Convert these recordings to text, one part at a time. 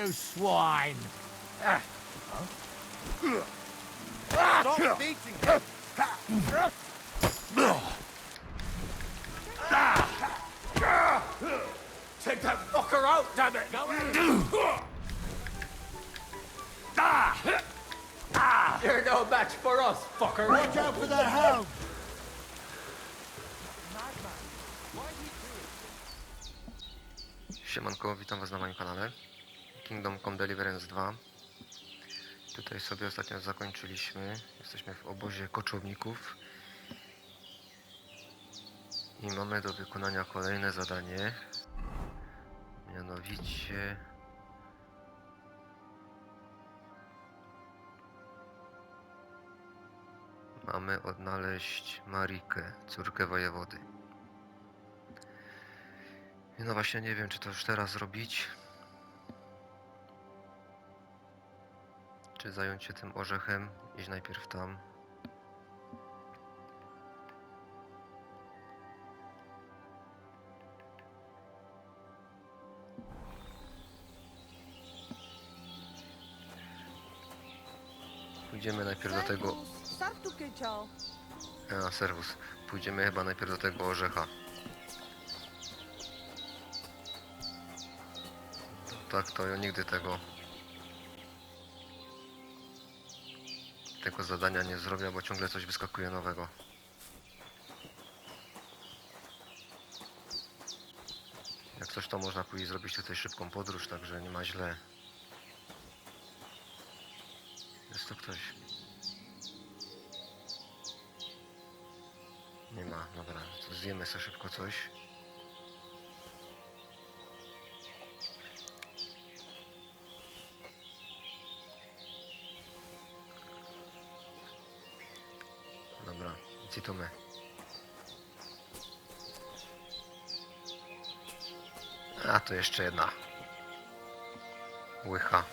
you swine! Stop beating him! Take that fucker out, damn it! You're no match for us, fucker! Watch out for that hound! Siemanko, witam was na moim kanale Come Deliverance 2. Tutaj sobie ostatnio zakończyliśmy. Jesteśmy w obozie koczowników i mamy do wykonania kolejne zadanie. Mianowicie mamy odnaleźć Marikę, córkę wojewody. No właśnie nie wiem, czy to już teraz zrobić, czy zająć się tym orzechem, iść najpierw tam. Pójdziemy najpierw do tego... A, serwus. Pójdziemy chyba najpierw do tego orzecha. Tak, to ja nigdy tego zadania nie zrobię, bo ciągle coś wyskakuje nowego. Jak coś, to można pójść zrobić tutaj szybką podróż, także nie ma źle. Jest to ktoś? Nie ma, dobra, to zjemy sobie szybko coś. Dobra, i to my. A, to jeszcze jedna łycha.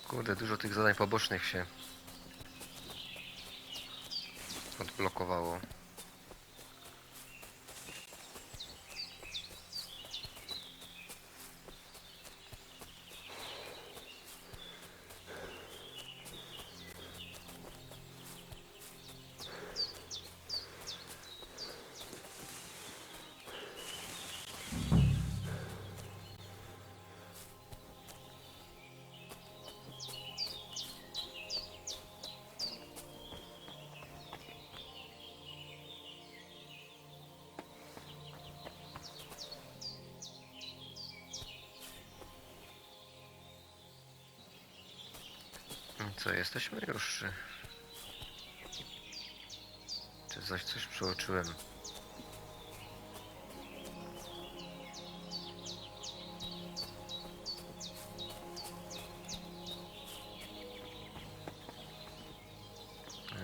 Kurde, dużo tych zadań pobocznych się odblokowało. Co, jesteśmy już? Czy coś przeoczyłem?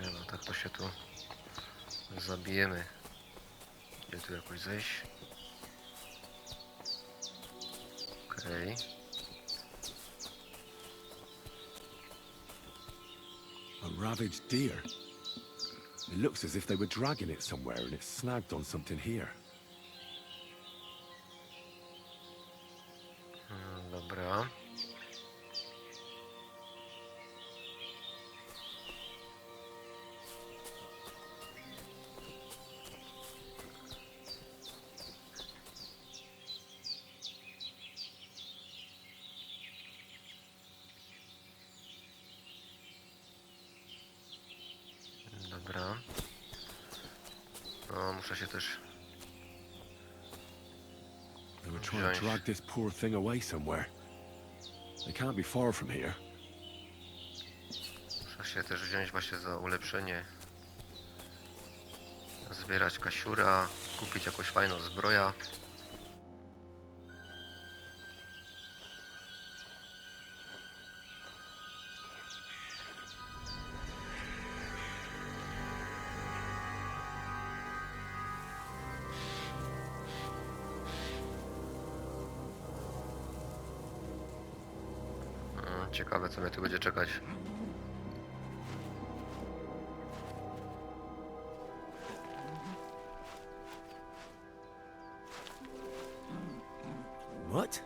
Nie no, tak to się tu zabijemy. Gdzie tu jakoś zejść? Okej. A ravaged deer. It looks as if they were dragging it somewhere and it snagged on something here. Dobra. Dobra. No, muszę się też They were trying to drag this poor thing away somewhere. They can't be far from here. Muszę się też wziąć właśnie za ulepszenie. Zbierać kasiura, kupić jakąś fajną zbroję. Ciekawe, co mnie tu będzie czekać. What?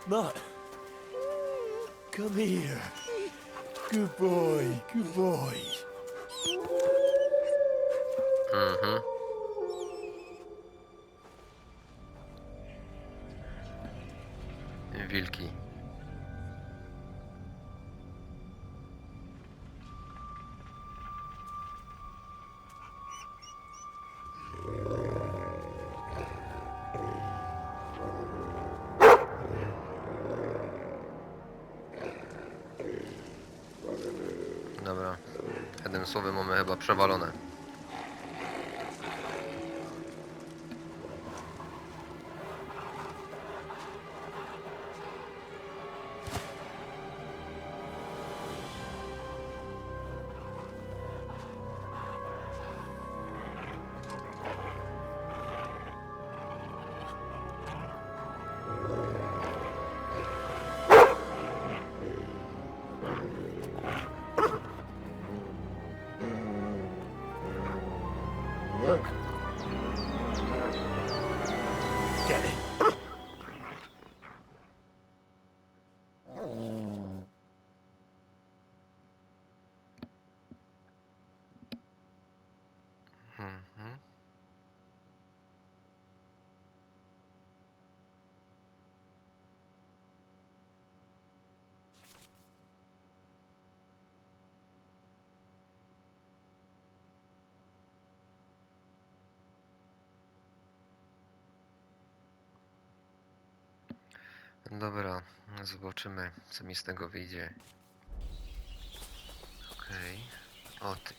Mutt, come here. Good boy, good boy. Mhm. Wilki. Dobra, jednym słowem mamy chyba przewalone. Get it. Mhm. Dobra, zobaczymy, co mi z tego wyjdzie. Okej. O ty.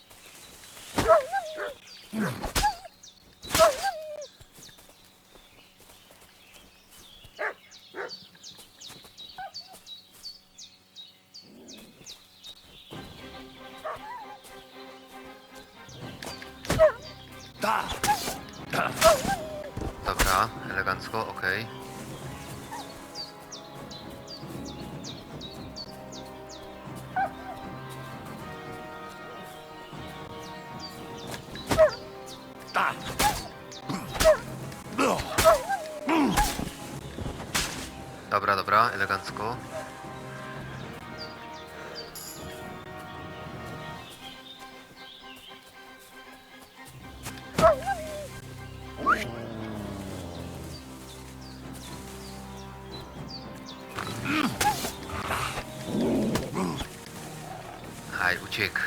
Dobra, elegancko, okej. Dobra, dobra, elegancko. Aj, uciekł.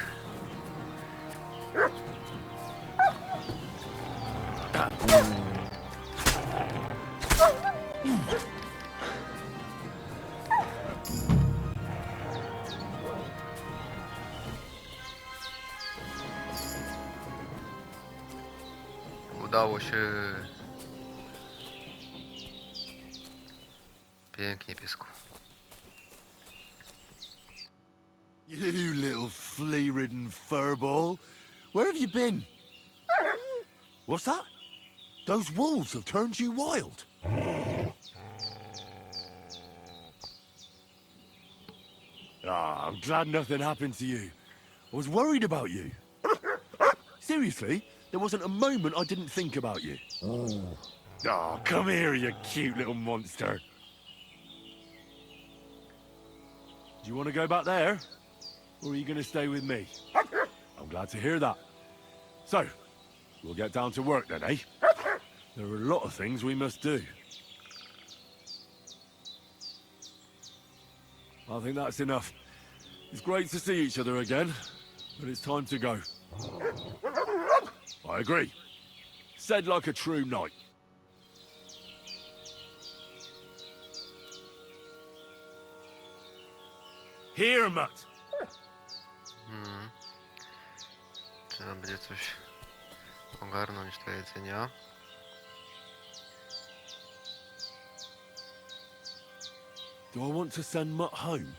Udało się. Pięknie, piesku. You little flea-ridden furball. Where have you been? What's that? Those wolves have turned you wild. Ah, I'm glad nothing happened to you. I was worried about you. Seriously, there wasn't a moment I didn't think about you. Oh, come here, you cute little monster. Do you want to go back there? Or are you going to stay with me? I'm glad to hear that. So, we'll get down to work then, eh? There are a lot of things we must do. I think that's enough. It's great to see each other again, but it's time to go. I agree. Said like a true knight. Here, Mutt. Trzeba będzie coś ogarnąć do jedzenia. Do I want to send Mutt home?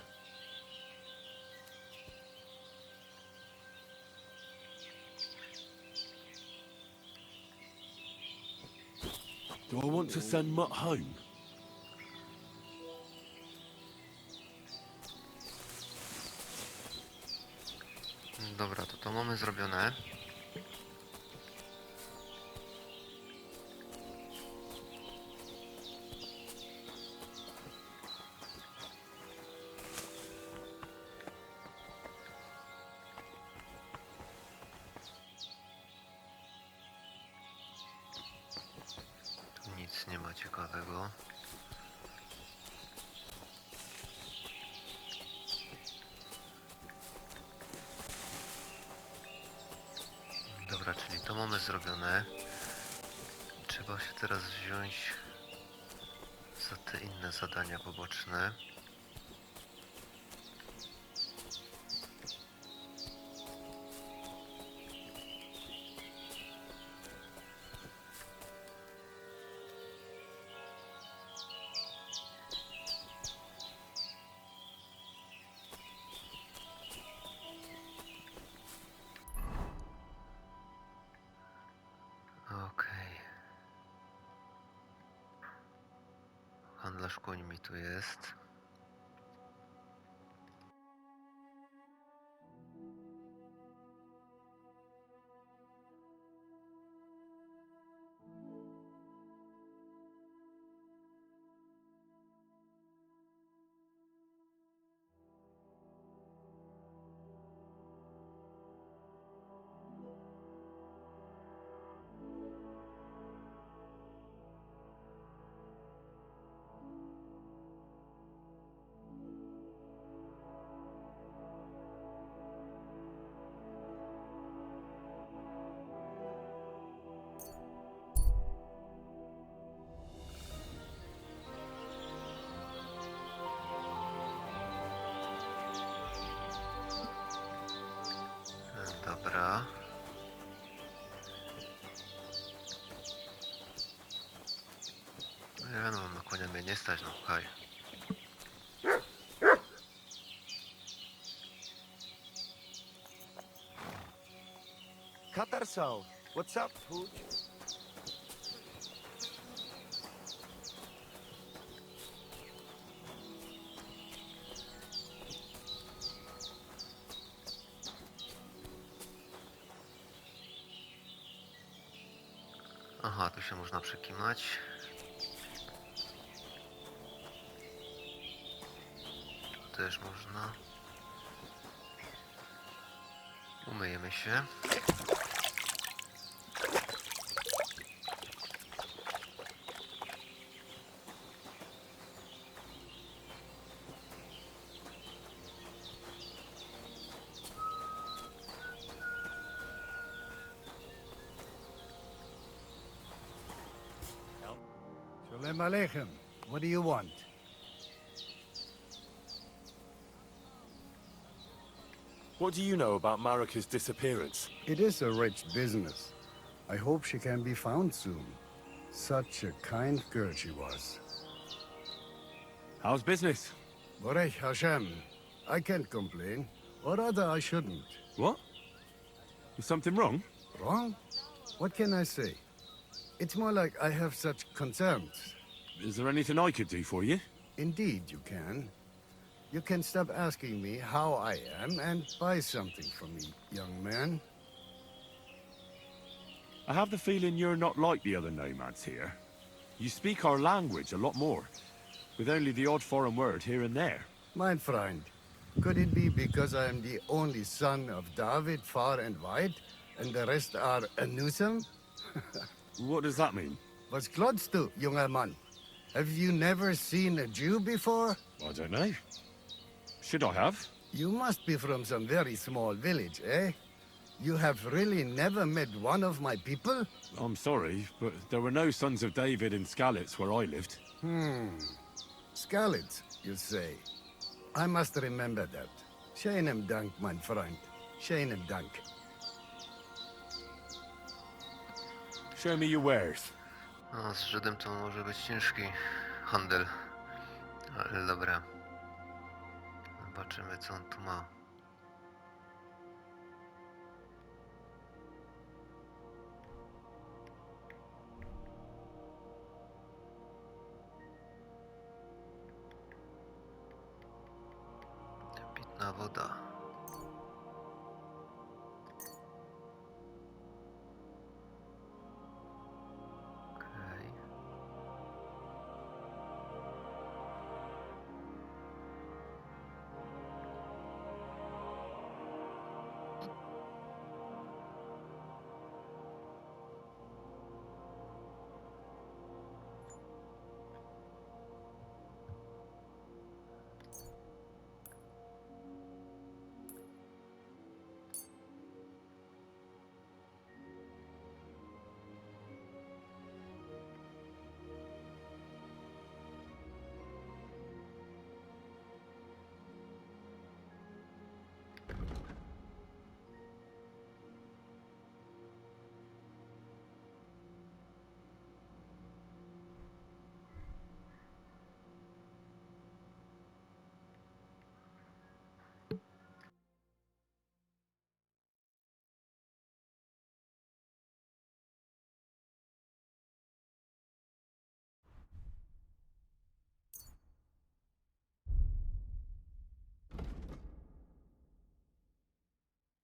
Do I want to send Mutt home? Dobra, to mamy zrobione. Tu nic nie ma ciekawego. Dobra, czyli to mamy zrobione. Trzeba się teraz wziąć za te inne zadania poboczne. Okej. Handlarz końmi tu jest. Dobra. No ja no, na konia mnie nie stać, no haj. Katarso, what's up, Pooch? Aha, tu się można przekimać. Tu też można. Umyjemy się. Shalom Aleichem. What do you want? What do you know about Marika's disappearance? It is a rich business. I hope she can be found soon. Such a kind girl she was. How's business? Orzech Hashem. I can't complain. Or rather, I shouldn't. What? Is something wrong? Wrong? What can I say? It's more like I have such concerns. Is there anything I could do for you? Indeed, you can. You can stop asking me how I am and buy something for me, young man. I have the feeling you're not like the other nomads here. You speak our language a lot more, with only the odd foreign word here and there. My friend, could it be because I am the only son of David far and wide, and the rest are Anusam? What does that mean? Was klotzt du, junger Mann? Have you never seen a Jew before? I don't know. Should I have? You must be from some very small village, eh? You have really never met one of my people? I'm sorry, but there were no sons of David in Skalitz where I lived. Skalitz, you say? I must remember that. Sheinem Dank, mein Freund. Sheinem Dank. Show me your wares. No, z Żydem to może być ciężki handel. Ale dobra. Zobaczymy, co on tu ma. woda. Okej.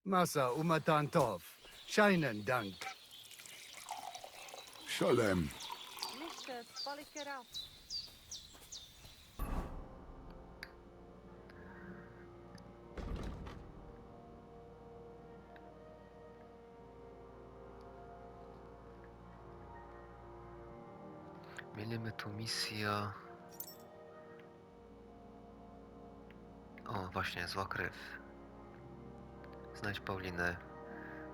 Masa umatan tov. Scheinen Dank. Shalem. Mister, spal ik eraf. Mieliśmy tu misję. O, właśnie, zła krew. Znajdź Paulinę.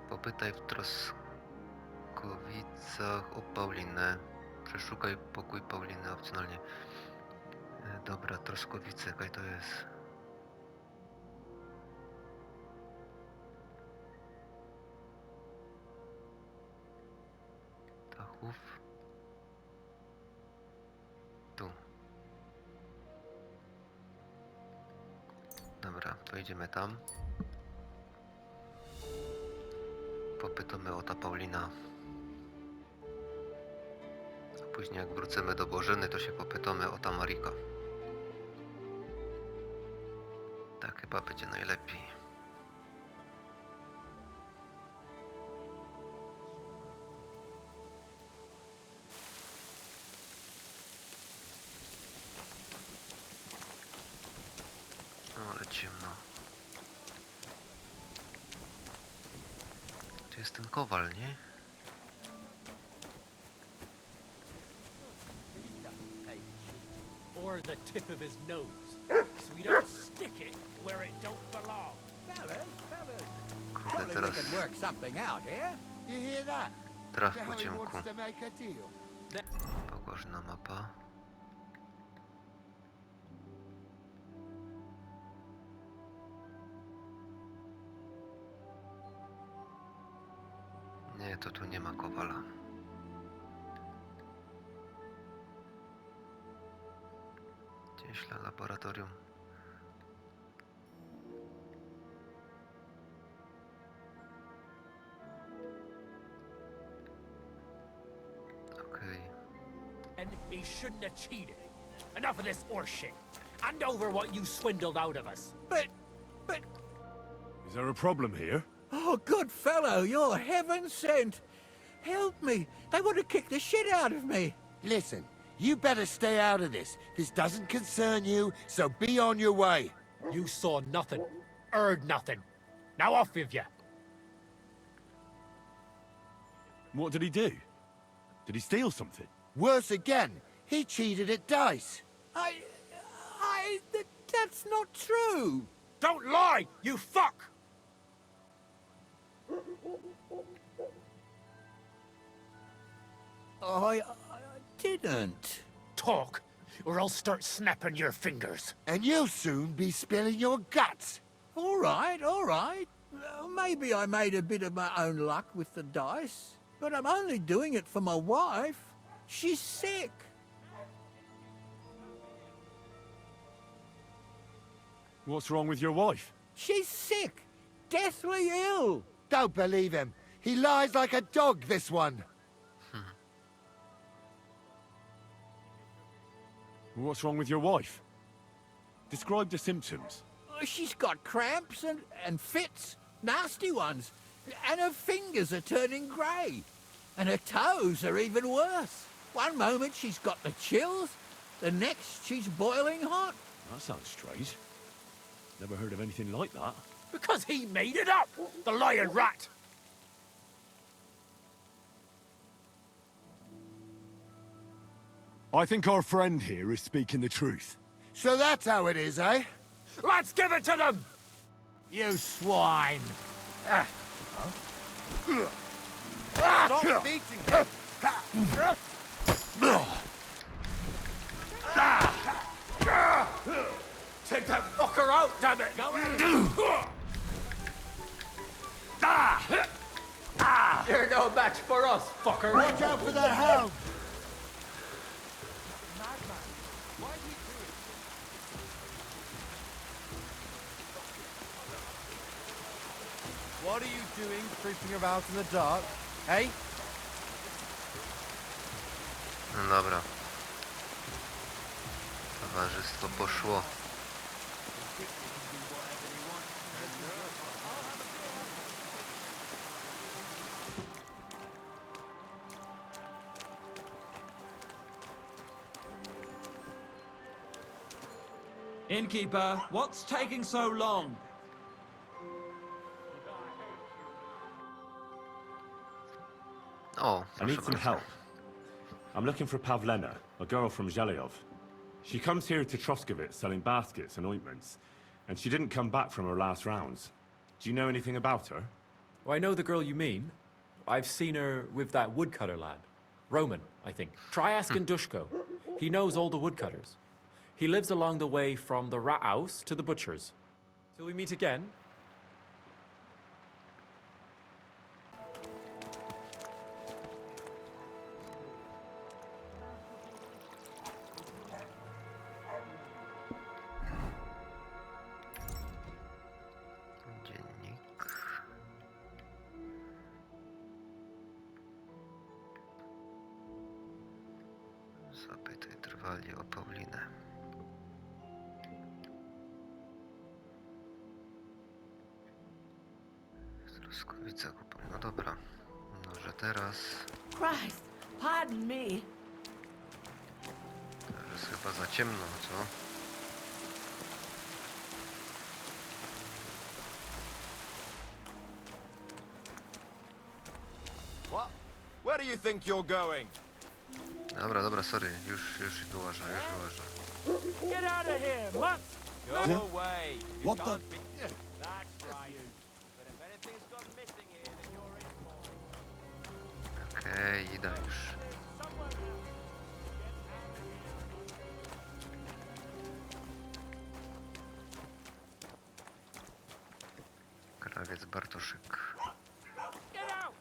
Popytaj w Troskowicach o Paulinę. Przeszukaj pokój Pauliny opcjonalnie. Dobra, Troskowice, jaka to jest? Tachów. Tu. Dobra, to idziemy tam. Popytamy o ta Paulina. A później jak wrócimy do Bożyny, to się popytamy o ta Marika. Tak chyba będzie najlepiej. No, ale ciemno. Tu jest ten kowal, nie? Or the tip of his nose, so we don't stick it where it don't belong. Kurde, Probably we teraz can work something out here. You hear that? traf See po how he ciemku. wants to make a deal. Pokorna mapa. Nie, to tu nie ma kowala. Cieśla, laboratorium. Okej. And he shouldn't have cheated. Enough of this horseshit. Hand over what you swindled out of us. But... Is there a problem here? Oh, good fellow, you're heaven sent. Help me. They want to kick the shit out of me. Listen, you better stay out of this. This doesn't concern you, so be on your way. You saw nothing, heard nothing. Now off with you. What did he do? Did he steal something? Worse again, he cheated at dice. That's not true. Don't lie, you fuck! I didn't. Talk, or I'll start snapping your fingers. And you'll soon be spilling your guts. All right, all right. Maybe I made a bit of my own luck with the dice, but I'm only doing it for my wife. She's sick. What's wrong with your wife? She's sick. Deathly ill. Don't believe him. He lies like a dog, this one. What's wrong with your wife? Describe the symptoms. She's got cramps and fits, nasty ones. And her fingers are turning grey. And her toes are even worse. One moment she's got the chills, the next she's boiling hot. That sounds strange. Never heard of anything like that. Because he made it up, the lion rat. I think our friend here is speaking the truth. So that's how it is, eh? Let's give it to them! You swine! Stop beating him! Take that fucker out, damn it! You're no match for us, fucker! Watch out for that hound! What are you doing creeping about in the dark? Hey? No dobra. Towarzystwo poszło. Innkeeper, what's taking so long? O, I need proszę some bardzo. help. I'm looking for Pavlena, a girl from Zheleyov. She comes here to Troskevitz selling baskets and ointments, and she didn't come back from her last rounds. Do you know anything about her? Oh, I know the girl you mean. I've seen her with that woodcutter lad. Roman, I think. Try asking Dushko. He knows all the woodcutters. He lives along the way from the rat house to the butcher's. Till we meet again. Dziennik. Zapytaj trwali o Paulinę. W Troskowicach upał. No dobra. Może teraz... Christ, pardon me. Teraz jest chyba za ciemno, co? What? Where do you think you're going? Dobra, dobra, sorry. Już wyłażę, już wyłażę. Get out of here, mutt! Go away. You What the- can't be- That's right. But if anything's gone missing here, then you're in for it. Okej, idę już. Krawiec Bartoszyk. Get out!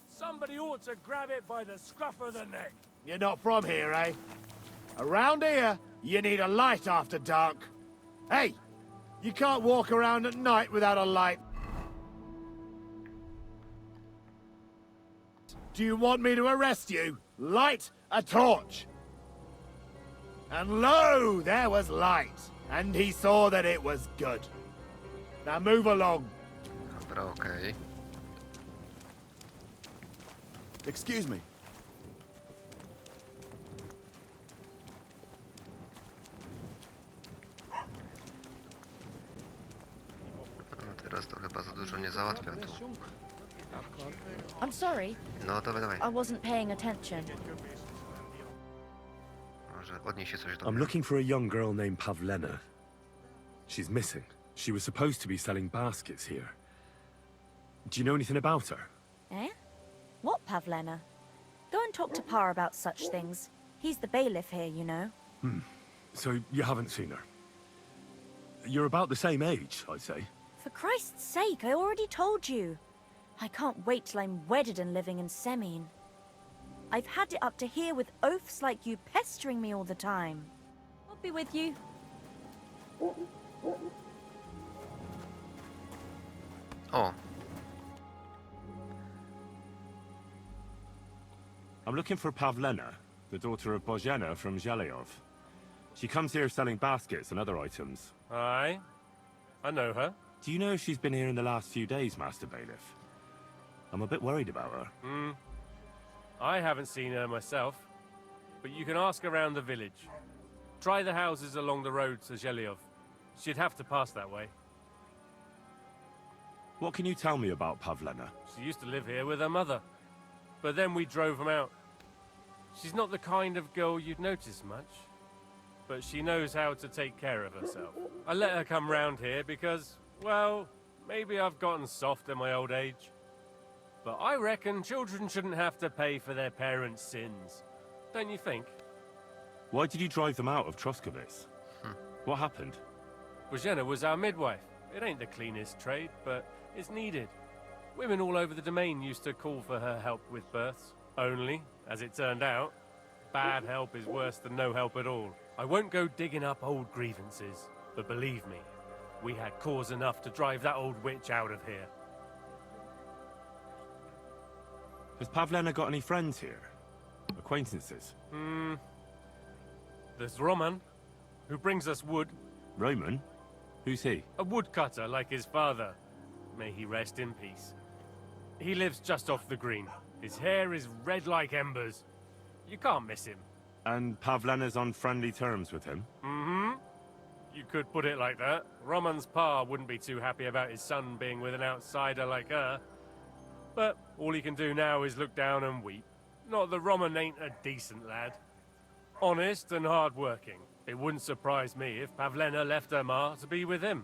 Somebody ought to grab it by the scruff of the neck. You're not from here, eh? Around here, you need a light after dark. Hey, you can't walk around at night without a light. Do you want me to arrest you? Light a torch. And lo, there was light, and he saw that it was good. Now move along. Dobra, okej. Excuse me. No teraz to chyba za dużo nie załatwia tu. I'm sorry, No dawaj, dawaj. I wasn't paying attention. Może odnieś się coś do I'm mnie. looking for a young girl named Pavlena. She's missing. She was supposed to be selling baskets here. Do you know anything about her? Eh? What, Pavlena? Go and talk to Pa about such things. He's the bailiff here, you know. So you haven't seen her? You're about the same age, I'd say. For Christ's sake, I already told you. I can't wait till I'm wedded and living in Semine. I've had it up to here with oafs like you pestering me all the time. I'll be with you. O, I'm looking for Pavlena, the daughter of Bozhena from Zheleyov. She comes here selling baskets and other items. Aye. I know her. Do you know if she's been here in the last few days, Master Bailiff? I'm a bit worried about her. I haven't seen her myself, but you can ask around the village. Try the houses along the road to Zhelyov. She'd have to pass that way. What can you tell me about Pavlena? She used to live here with her mother, but then we drove them out. She's not the kind of girl you'd notice much, but she knows how to take care of herself. I let her come round here because, well, maybe I've gotten soft in my old age. But I reckon children shouldn't have to pay for their parents' sins. Don't you think? Why did you drive them out of Troskovitz? What happened? Bożena was our midwife. It ain't the cleanest trade, but it's needed. Women all over the domain used to call for her help with births. Only, as it turned out, bad help is worse than no help at all. I won't go digging up old grievances, but believe me, we had cause enough to drive that old witch out of here. Has Pavlena got any friends here? Acquaintances? There's Roman, who brings us wood. Roman? Who's he? A woodcutter like his father. May he rest in peace. He lives just off the green. His hair is red like embers. You can't miss him. And Pavlena's on friendly terms with him? You could put it like that. Roman's pa wouldn't be too happy about his son being with an outsider like her. But all he can do now is look down and weep. Not that Roman ain't a decent lad. Honest and hard-working. It wouldn't surprise me if Pavlena left her ma to be with him.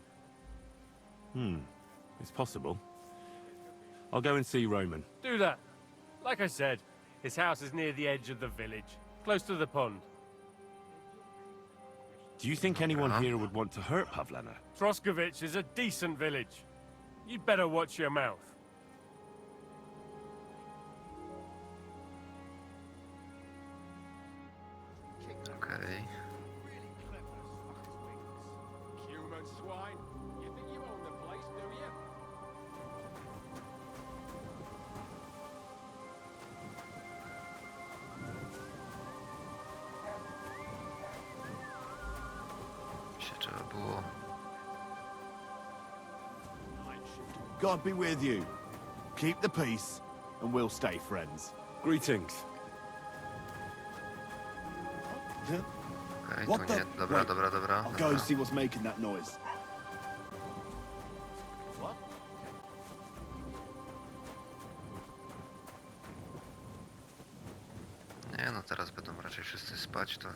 It's possible. I'll go and see Roman. Do that. Like I said, his house is near the edge of the village, close to the pond. Do you think anyone here would want to hurt Pavlena? Troskovitz is a decent village. You'd better watch your mouth. Okej. Human swine. You think you own the place, do you? Się trzeba było. God be with you. Keep the peace, and we'll stay friends. Greetings. Okej, What tu nie. the- Dobra, wait. dobra, dobra. I'll go dobra. and see what's making that noise. Nie no, teraz będą raczej wszyscy spać, to...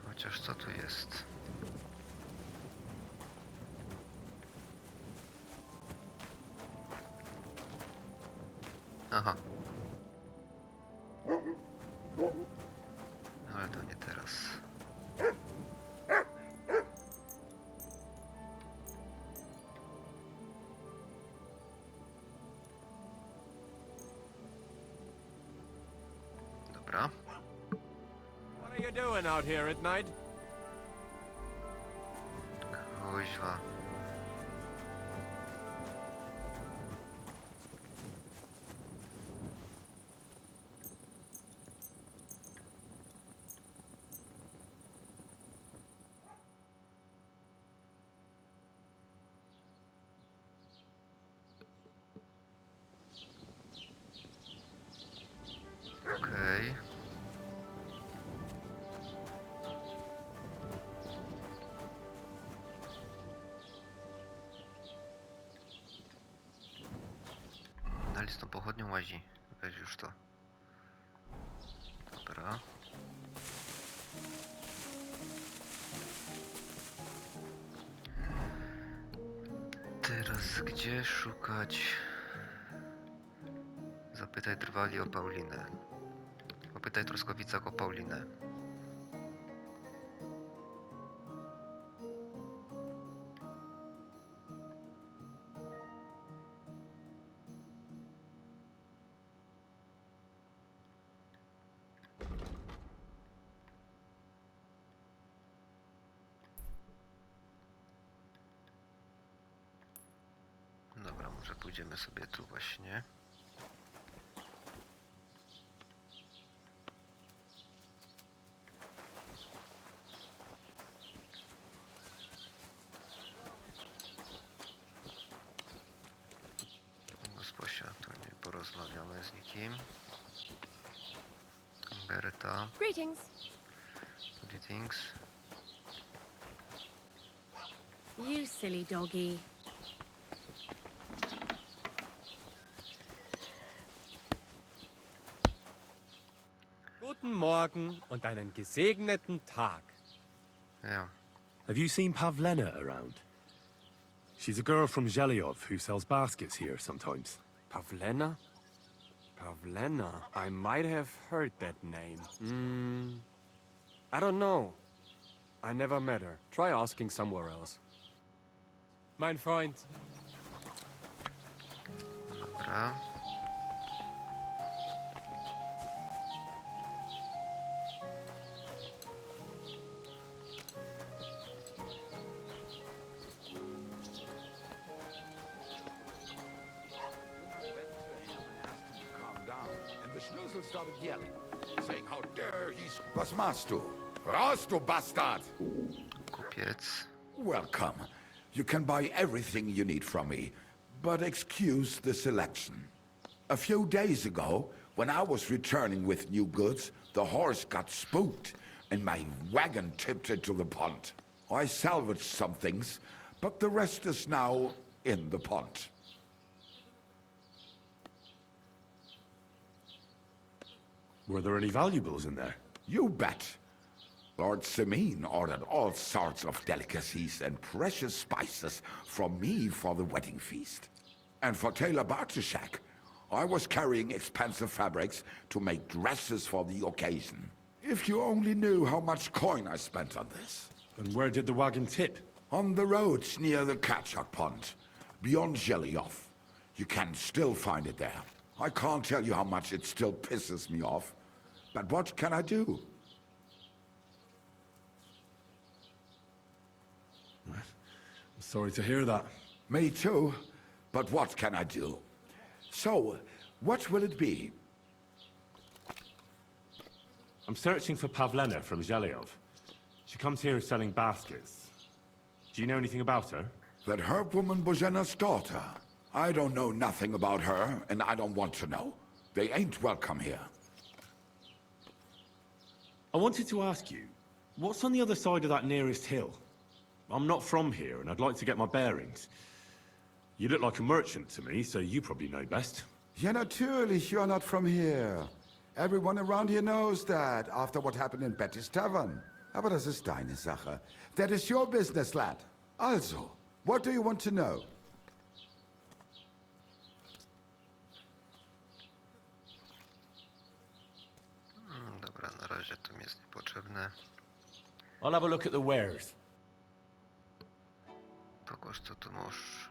Chociaż co tu jest? Aha. Ale to nie teraz. Dobra. What are you doing out here at night? Kuźwa. Okej. Dalej z tą pochodnią łazi. Weź już to. Dobra. Teraz gdzie szukać? Zapytaj trwali o Paulinę. Popytaj Troskowicach o Paulinę. Dobra, może pójdziemy sobie tu właśnie. wszystkim. Berta. Greetings. Greetings. You silly doggy. Guten Morgen und einen gesegneten Tag. Ja. Have you seen Pavlena around? She's a girl from Zhelyov who sells baskets here sometimes. Pavlena? Pavlena. I might have heard that name. I don't know. I never met her. Try asking somewhere else. Mein Freund. Dobra. Started yelling, saying how dare he's... Was machst du? Raus, du Bastard! Kupiec. Welcome. You can buy everything you need from me, but excuse the selection. A few days ago, when I was returning with new goods, the horse got spooked, and my wagon tipped into the pond. I salvaged some things, but the rest is now in the pond. Were there any valuables in there? You bet. Lord Semin ordered all sorts of delicacies and precious spices from me for the wedding feast. And for Taylor Bartoshak, I was carrying expensive fabrics to make dresses for the occasion. If you only knew how much coin I spent on this. And where did the wagon tip? On the roads near the Katchak Pond, beyond Zhelyov. You can still find it there. I can't tell you how much it still pisses me off. But what can I do? I'm sorry to hear that. Me too. But what can I do? So, what will it be? I'm searching for Pavlena from Zhelyov. She comes here selling baskets. Do you know anything about her? That herb woman Bozena's daughter. I don't know nothing about her, and I don't want to know. They ain't welcome here. I wanted to ask you, what's on the other side of that nearest hill? I'm not from here, and I'd like to get my bearings. You look like a merchant to me, so you probably know best. Ja, natürlich, you're not from here. Everyone around here knows that, after what happened in Betty's Tavern. Aber das ist deine Sache. That is your business, lad. Also, what do you want to know? Dobra, na razie to mi jest niepotrzebne. I'll have a look at the wares. Pokaż, co tu masz.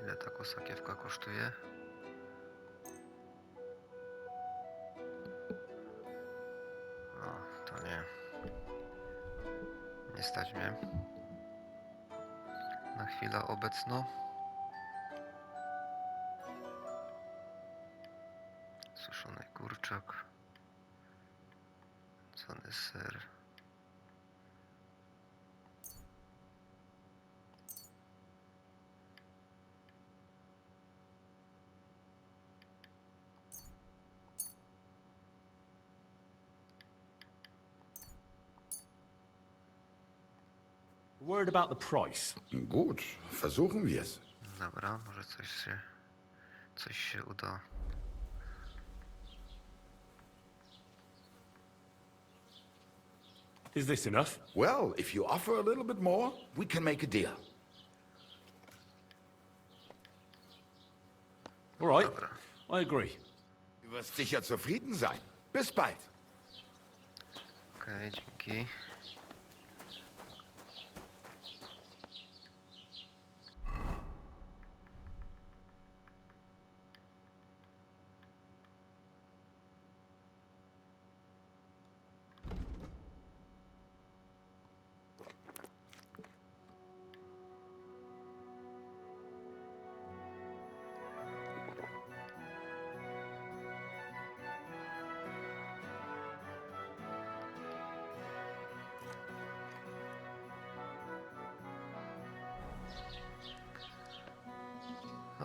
Ile taka sakiewka kosztuje? O, to nie. Nie stać mnie. Na chwilę obecną. Suszony kurczak. Cony ser. Word about the price. Gut, versuchen wir's. Dobra, może coś się uda. Is this enough? Well, if you offer a little bit more, we can make a deal. All right, I agree. Du wirst sicher zufrieden sein. Bis bald. Okej, dzięki.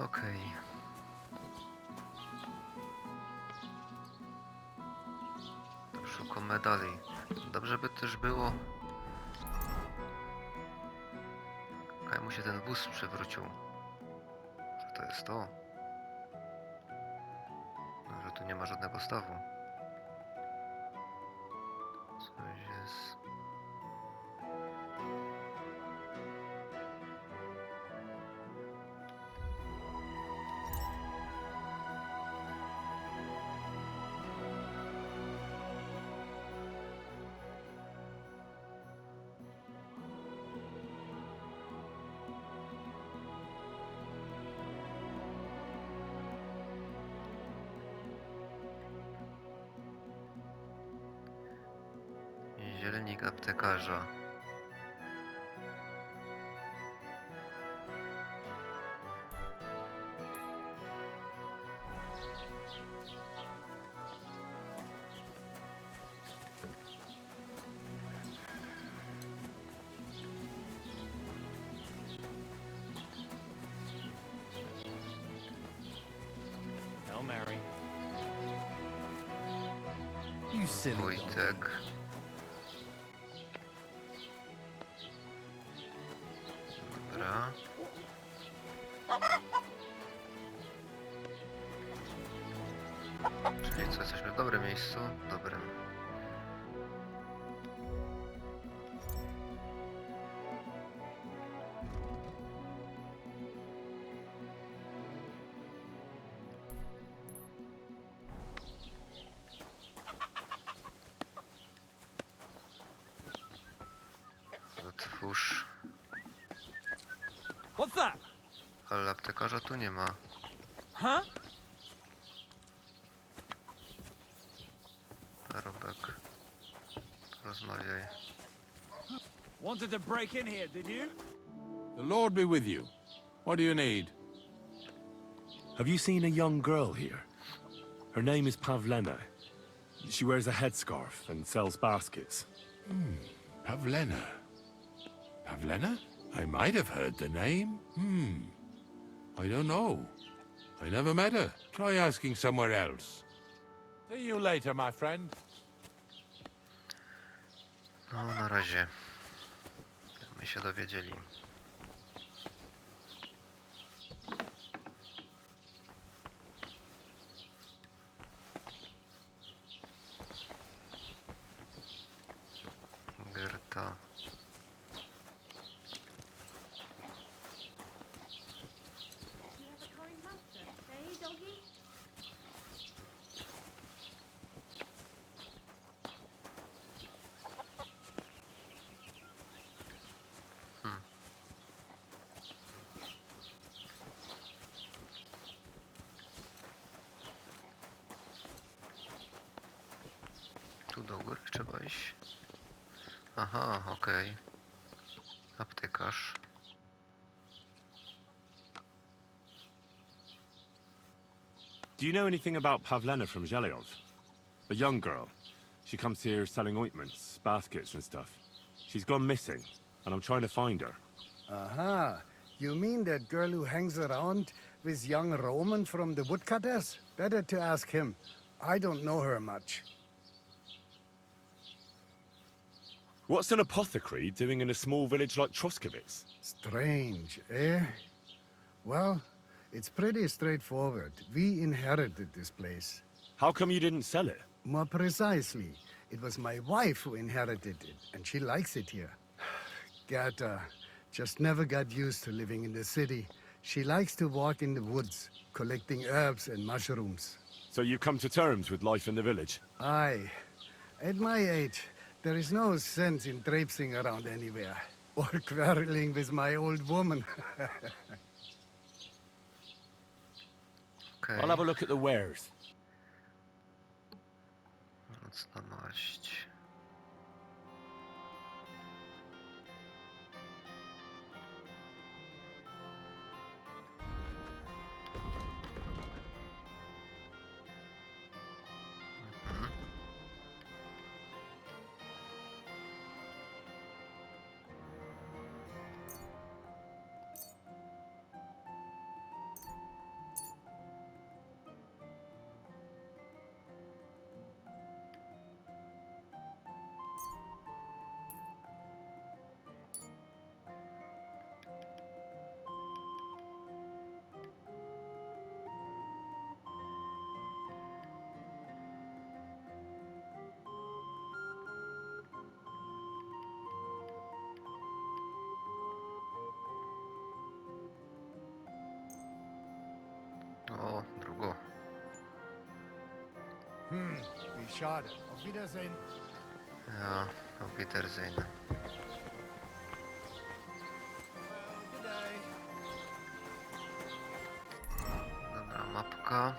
Okej. Szukamy dalej. Dobrze by też było... Kaj mu się ten wóz przewrócił. Co to jest to? No, że tu nie ma żadnego stawu. Coś jest... Zielnik aptekarza. No, Mary. You silly dog. Wojtek. Dobra. Czyli co, jesteśmy w dobrym miejscu? Dobrym. Otwórz. What's that? Ale aptekarza tu nie ma. Huh? Parobek. Rozmawiaj. Wanted to break in here, did you? The Lord be with you. What do you need? Have you seen a young girl here? Her name is Pavlena. She wears a headscarf and sells baskets. Pavlena. Pavlena? I might have heard the name. I don't know. I never met her. Try asking somewhere else. See you later, my friend. No, na razie. My się dowiedzieli. Gerta. You have a kind master, eh, doggy? Tu do góry trzeba iść. Aha, okej. Aptekarz. Do you know anything about Pavlena from Zhelyov? A young girl. She comes here selling ointments, baskets and stuff. She's gone missing, and I'm trying to find her. Aha. You mean that girl who hangs around with young Roman from the woodcutters? Better to ask him. I don't know her much. What's an apothecary doing in a small village like Troskovitz? Strange, eh? Well, it's pretty straightforward. We inherited this place. How come you didn't sell it? More precisely, it was my wife who inherited it, and she likes it here. Gerta just never got used to living in the city. She likes to walk in the woods, collecting herbs and mushrooms. So you come to terms with life in the village? Aye. At my age, there is no sense in traipsing around anywhere, or quarreling with my old woman. Okay. I'll have a look at the wares. Mocna maść. Wie schade. Auf Wiedersehen. Ja, auf Wiedersehen. Good day. Dobra, mapka.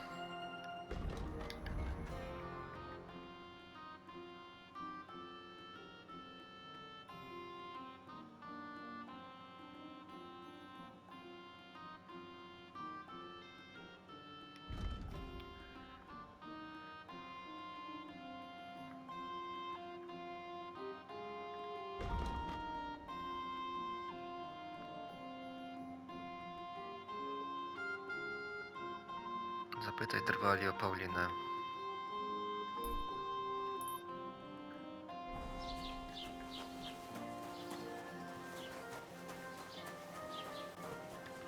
Zapytaj drwali o Paulinę.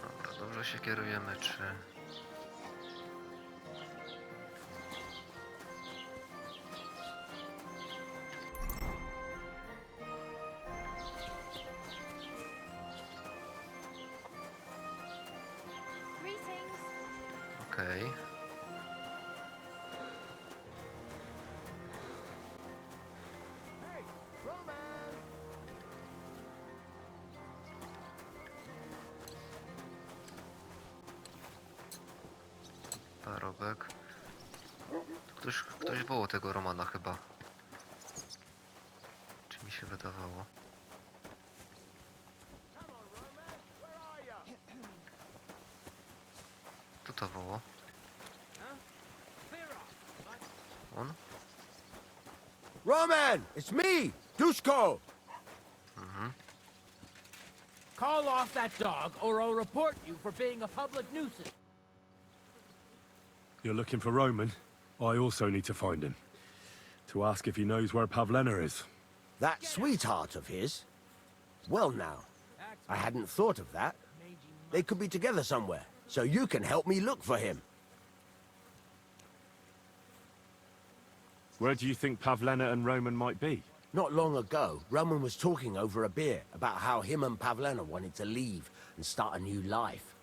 Dobra, dobrze się kierujemy, czy... Greetings. Okej. Parobek. Ktoś wołał tego Romana chyba. Czy mi się wydawało? Kto to wołał? On? Roman, it's me, Dushko. Call off that dog, or I'll report you for being a public nuisance. You're looking for Roman? I also need to find him. To ask if he knows where Pavlena is. That sweetheart of his? Well now, I hadn't thought of that. They could be together somewhere, so you can help me look for him. Where do you think Pavlena and Roman might be? Not long ago, Roman was talking over a beer about how him and Pavlena wanted to leave and start a new life.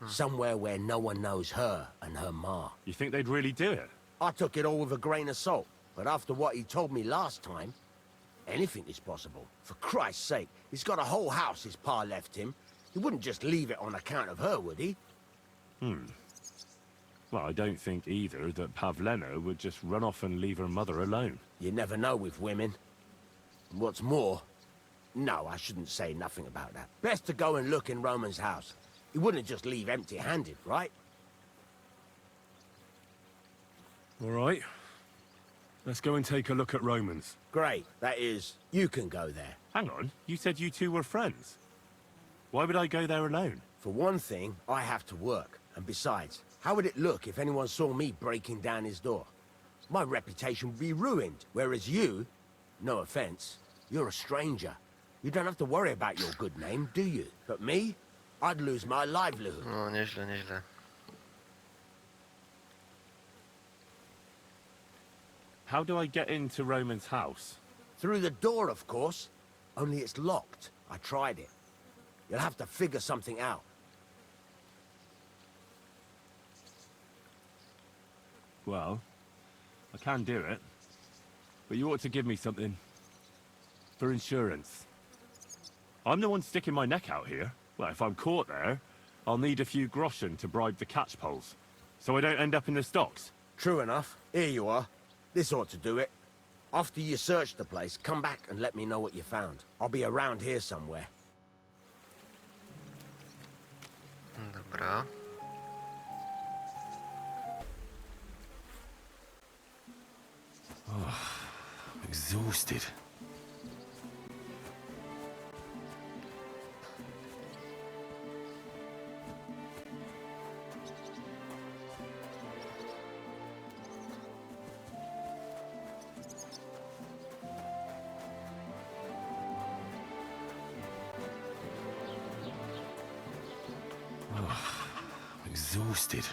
Somewhere where no one knows her and her ma. You think they'd really do it? I took it all with a grain of salt, but after what he told me last time, anything is possible. For Christ's sake, he's got a whole house his pa left him. He wouldn't just leave it on account of her, would he? Well, I don't think either that Pavlena would just run off and leave her mother alone. You never know with women. And what's more... No, I shouldn't say nothing about that. Best to go and look in Roman's house. He wouldn't just leave empty-handed, right? All right. Let's go and take a look at Roman's. Great. That is, you can go there. Hang on, you said you two were friends. Why would I go there alone? For one thing, I have to work. And besides, how would it look if anyone saw me breaking down his door? My reputation would be ruined, whereas you, no offense, you're a stranger. You don't have to worry about your good name, do you? But me, I'd lose my livelihood. No, nieźle, nieźle. How do I get into Roman's house? Through the door, of course. Only it's locked. I tried it. You'll have to figure something out. Well, I can do it. But you ought to give me something. For insurance. I'm the one sticking my neck out here. Well, if I'm caught there, I'll need a few groschen to bribe the catchpoles. So I don't end up in the stocks. True enough. Here you are. This ought to do it. After you search the place, come back and let me know what you found. I'll be around here somewhere. Dobra. Exhausted. Exhausted.